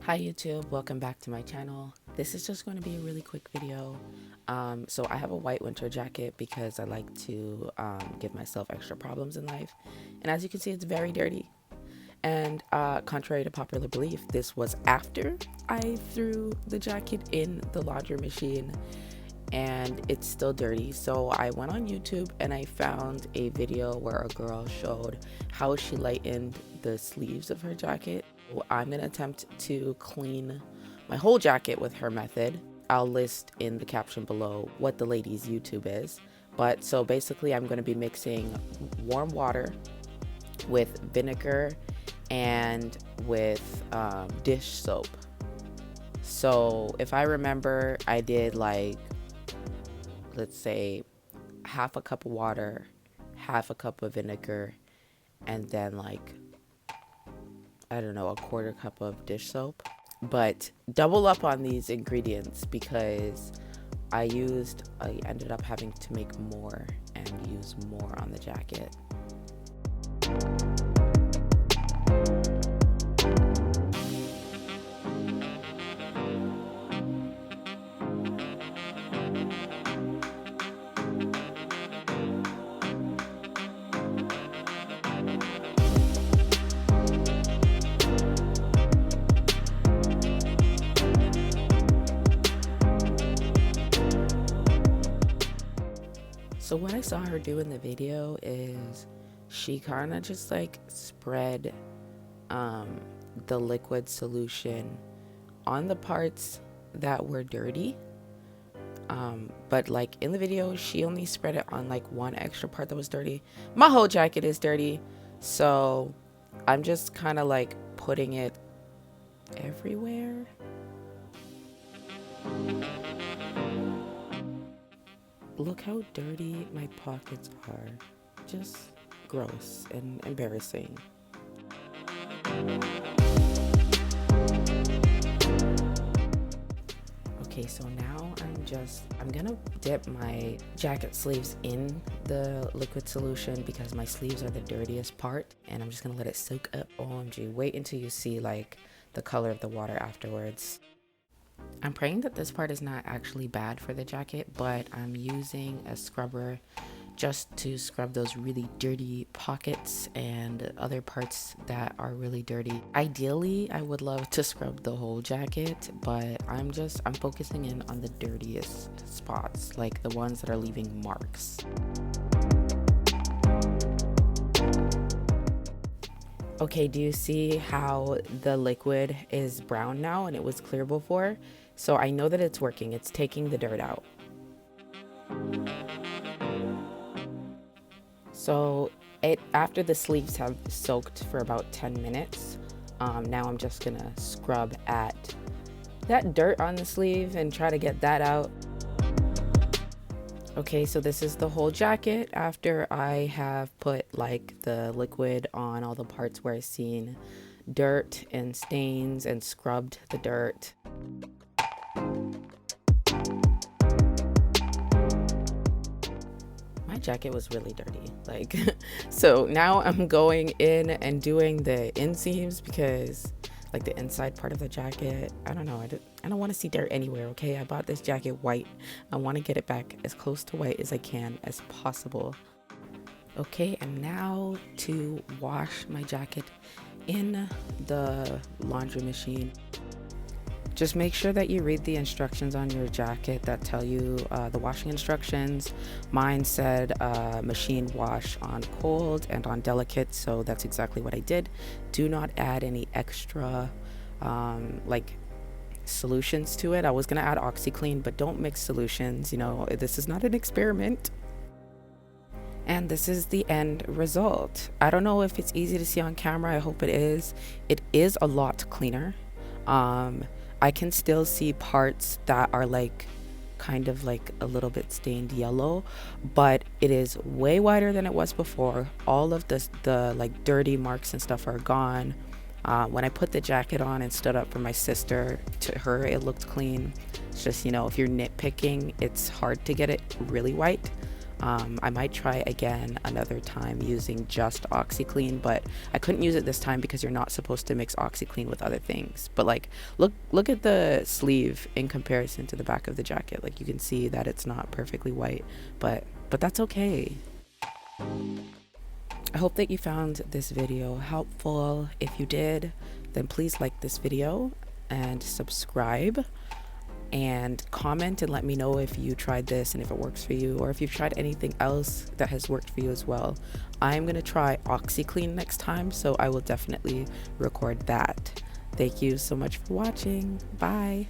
Hi YouTube, welcome back to my channel. This is just going to be a really quick video. So I have a white winter jacket because I like to give myself extra problems in life. And as you can see, it's very dirty. And contrary to popular belief, this was after I threw the jacket in the laundry machine and it's still dirty. So I went on YouTube and I found a video where a girl showed how she lightened the sleeves of her jacket. I'm gonna attempt to clean my whole jacket with her method. I'll list in the caption below what the lady's YouTube is. But so basically I'm gonna be mixing warm water with vinegar and with dish soap. So if I remember, I did like, let's say half a cup of water, half a cup of vinegar, and then like, I don't know, a quarter cup of dish soap. But double up on these ingredients because I ended up having to make more and use more on the jacket. So what I saw her do in the video is she kind of just like spread the liquid solution on the parts that were dirty. But like in the video, she only spread it on like one extra part that was dirty. My whole jacket is dirty, so I'm just kind of like putting it everywhere. Look how dirty my pockets are. Just gross and embarrassing. Okay, so now I'm gonna dip my jacket sleeves in the liquid solution because my sleeves are the dirtiest part, and I'm just gonna let it soak up. OMG, wait until you see like the color of the water afterwards. I'm praying that this part is not actually bad for the jacket, but I'm using a scrubber just to scrub those really dirty pockets and other parts that are really dirty. Ideally, I would love to scrub the whole jacket, but I'm focusing in on the dirtiest spots, like the ones that are leaving marks. Okay, do you see how the liquid is brown now and it was clear before? So I know that it's working. It's taking the dirt out. So after the sleeves have soaked for about 10 minutes, now I'm just gonna scrub at that dirt on the sleeve and try to get that out. Okay, so this is the whole jacket after I have put like the liquid on all the parts where I've seen dirt and stains and scrubbed the dirt. My jacket was really dirty, like, so now I'm going in and doing the inseams because like the inside part of the jacket, I don't know, I don't want to see dirt anywhere. Okay, I bought this jacket white. I want to get it back as close to white as I can as possible. Okay, and now to wash my jacket in the laundry machine. Just make sure that you read the instructions on your jacket that tell you the washing instructions. Mine said machine wash on cold and on delicate, so that's exactly what I did. Do not add any extra like solutions to it. I was gonna add OxyClean, but don't mix solutions. You know, this is not an experiment. And this is the end result. I don't know if it's easy to see on camera. I hope it is. It is a lot cleaner. I can still see parts that are like kind of like a little bit stained yellow, but it is way whiter than it was before. All of the like dirty marks and stuff are gone. When I put the jacket on and stood up for my sister, to her it looked clean. It's just, you know, if you're nitpicking, it's hard to get it really white. I might try again another time using just OxyClean, but I couldn't use it this time because you're not supposed to mix OxyClean with other things. But like, look at the sleeve in comparison to the back of the jacket. Like, you can see that it's not perfectly white, but that's okay. I hope that you found this video helpful. If you did, then please like this video and subscribe, and comment and let me know if you tried this and if it works for you, or if you've tried anything else that has worked for you as well. I'm gonna try OxyClean next time, so I will definitely record that. Thank you so much for watching. Bye.